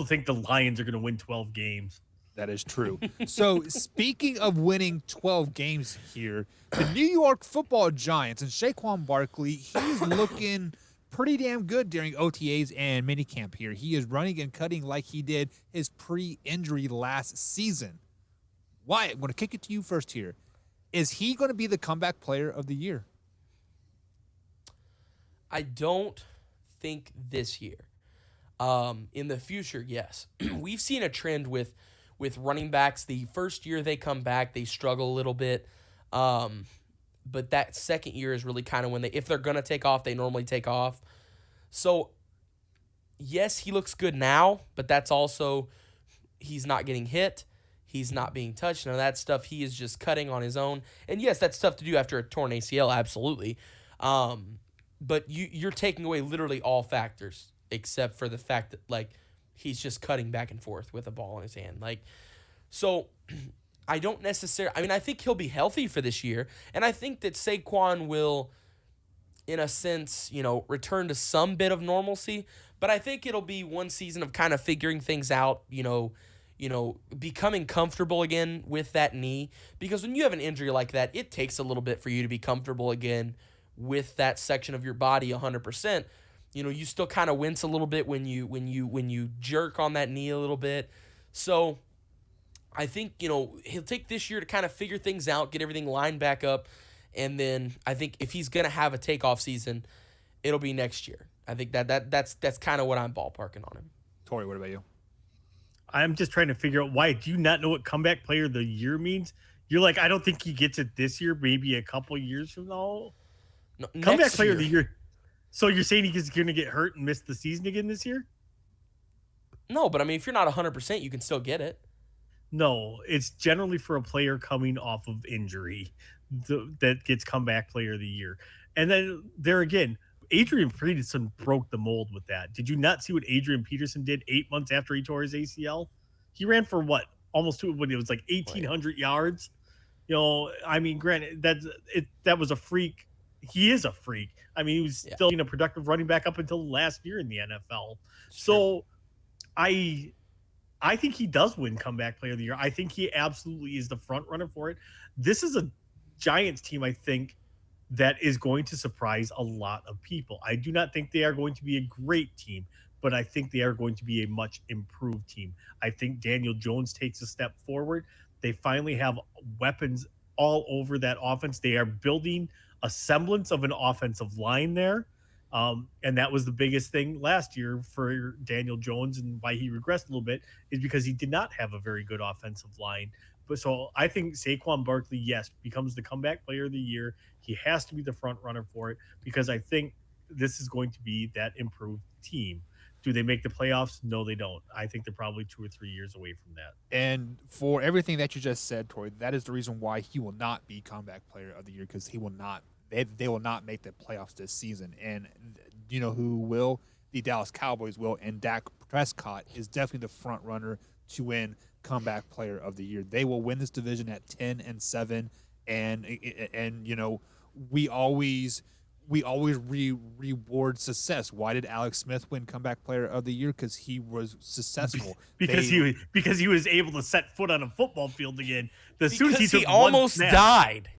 also think the Lions are going to win 12 games. That is true. So speaking of winning 12 games here, the New York Football Giants and Saquon Barkley, he's looking pretty damn good during OTAs and minicamp here. He is running and cutting like he did his pre-injury last season. Wyatt, I'm going to kick it to you first here. Is he going to be the comeback player of the year? I don't think this year. In the future, yes. We've seen a trend with running backs. The first year they come back, they struggle a little bit. But that second year is really kind of when if they're going to take off, they normally take off. So, yes, he looks good now, but that's also he's not getting hit. He's not being touched. None of that stuff. He is just cutting on his own. And, yes, that's tough to do after a torn ACL, absolutely. But you're taking away literally all factors except for the fact that, like, he's just cutting back and forth with a ball in his hand. Like, so I don't necessarily – I mean, I think he'll be healthy for this year, and I think that Saquon will, in a sense, return to some bit of normalcy, but I think it'll be one season of kind of figuring things out, becoming comfortable again with that knee, because when you have an injury like that, it takes a little bit for you to be comfortable again with that section of your body 100%. You still kind of wince a little bit when you jerk on that knee a little bit. So I think, he'll take this year to kind of figure things out, get everything lined back up, and then I think if he's going to have a takeoff season, it'll be next year. I think that's kind of what I'm ballparking on him. Tori, what about you? I'm just trying to figure out, why do you not know what comeback player of the year means? You're like, I don't think he gets it this year, maybe a couple years from now. No, comeback player of the year. So you're saying he's going to get hurt and miss the season again this year? No, but I mean, if you're not 100%, you can still get it. No, it's generally for a player coming off of injury that gets comeback player of the year. And then there again, Adrian Peterson broke the mold with that. Did you not see what Adrian Peterson did 8 months after he tore his ACL? He ran for what? Almost it was like 1,800 yards. I mean, granted, that was a freak. He is a freak. I mean, he was still a productive running back up until last year in the NFL. So I think he does win comeback player of the year. I think he absolutely is the front runner for it. This is a Giants team, I think, that is going to surprise a lot of people. I do not think they are going to be a great team, but I think they are going to be a much improved team. I think Daniel Jones takes a step forward. They finally have weapons all over that offense. They are building a semblance of an offensive line there. And that was the biggest thing last year for Daniel Jones, and why he regressed a little bit is because he did not have a very good offensive line. But so I think Saquon Barkley, yes, becomes the comeback player of the year. He has to be the front runner for it, because I think this is going to be that improved team. Do they make the playoffs? No, they don't. I think they're probably 2 or 3 years away from that. And for everything that you just said, Tori, that is the reason why he will not be comeback player of the year, because he will not. They will not make the playoffs this season. And you know who will? The Dallas Cowboys will. And Dak Prescott is definitely the front runner to win comeback player of the year. They will win this division at 10-7. And we always reward success. Why did Alex Smith win comeback player of the year? Because he was successful. because he was able to set foot on a football field again. As soon as he almost died.